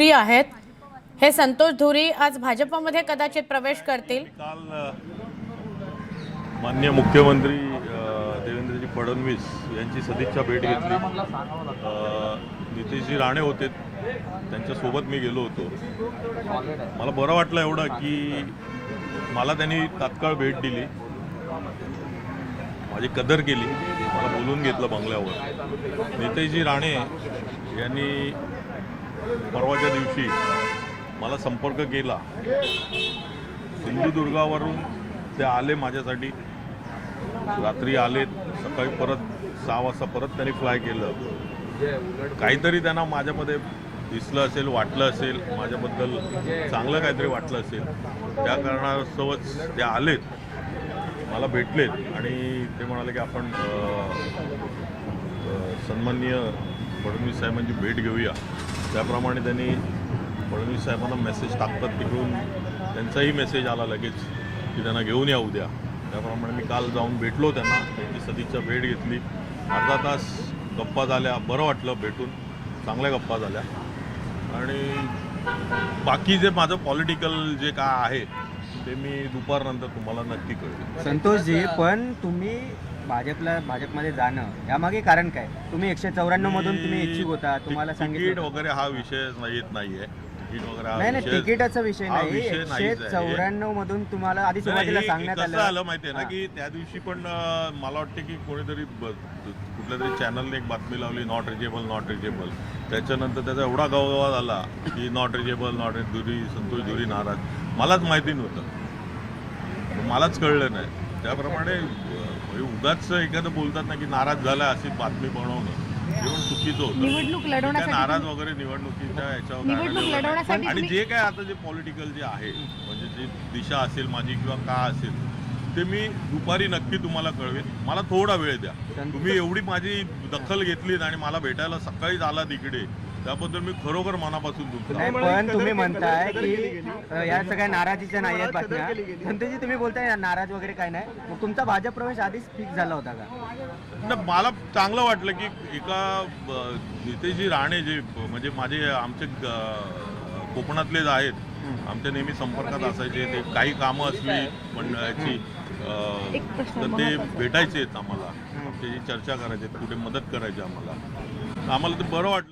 लोकप्रिय आहेत. हे संतोष धुरी आज भाजपमध्ये कदाचित प्रवेश करतील. काल माननीय मुख्यमंत्री देवेंद्रजी फडणवीस यांची सदिच्छा भेट घेतली. नितेशजी राणे होते, त्यांच्यासोबत मी गेलो होतो. मला बरं वाटलं एवढं की मला त्यांनी तात्काळ भेट दिली, माझी कदर केली, मला बोलून घेतलं बंगल्यावर. नितेशजी राणे यांनी परवाच्या दिवशी मला संपर्क केला. सिंधुदुर्गावरून ते आले माझ्यासाठी, रात्री आले, सकाळी परत 6 वाजता परत त्यांनी फ्लाय केलं. काहीतरी त्यांना माझ्यामध्ये दिसलं असेल, वाटलं असेल, माझ्याबद्दल चांगलं काहीतरी वाटलं असेल, त्या कारणास्तवच ते आलेत, मला भेटलेत आणि ते म्हणाले की आपण सन्माननीय फडणवीस साहेबांची भेट घेऊया. त्याप्रमाणे त्यांनी फडणवीस साहेबांना मेसेज टाकतात तिकडून त्यांचाही मेसेज आला लगेच की त्यांना घेऊन या उद्या. त्याप्रमाणे मी काल जाऊन भेटलो त्यांना, त्यांची सदिच्छा भेट घेतली. अर्धा तास गप्पा झाल्या, बरं वाटलं भेटून, चांगल्या गप्पा झाल्या. आणि बाकी जे माझं पॉलिटिकल जे काय आहे ते मी दुपारनंतर तुम्हाला नक्की कळेल. संतोषजी, पण तुम्ही भाजपमध्ये जाणं यामागे कारण काय? तुम्ही 194 मधून तुम्ही इच्छुक होता, तुम्हाला सांगितलं तिकीट वगैरे हा विषय येत नाहीये. तिकीट वगैरे नाही, तिकीटाचा विषय नाही. 194 मधून तुम्हाला आधी सुरुवातीला सांगण्यात आलं माहितीये ना की त्या दिवशी पण मला वाटतं की कोणीतरी कुठल्या तरी चॅनलने एक बातमी लावली, नॉट रिजेबल. त्याच्यानंतर त्याचा एवढा गवगवा झाला की नॉट रिजेबल, संतोष धुरी नाराज. मलाच माहिती नव्हतं, मलाच कळलं नाही. त्याप्रमाणे उगाच एखादं बोलतात ना की नाराज झाला अशी बातमी बनवणं जेवण चुकीचं होतं. निवडणूक लढवण्यासाठी नाराज वगैरे निवडणुकीच्या याच्यावर आणि जे काय आता जे पॉलिटिकल जे आहे, म्हणजे जी दिशा असेल माझी किंवा का असेल, ते मी दुपारी नक्की तुम्हाला कळवेन. मला थोडा वेळ द्या. तुम्ही एवढी माझी दखल घेतलीत आणि मला भेटायला सकाळीच आला तिकडे, त्याबद्दल मी खरोखर मनापासून तुमचा. पण तुम्ही म्हणताय की या सगळ्या नाराजीच्या नाही आहेत बातम्या. संतोषजी, तुम्ही बोलताय नाराज वगैरे काय नाही, मग तुमचा भाजप प्रवेश आधीच फिक्स झाला होता का? मला चांगलं वाटलं की एका नितेशजी राणे जे म्हणजे माझे आमचे कोकणातलेच आहेत, आमच्या नेहमी संपर्कात असायचे. ते काही कामं असली मंडळाची तर ते भेटायचे आम्हाला, आमच्याशी चर्चा करायचे, कुठे मदत करायची आम्हाला ते बरं वाटलं.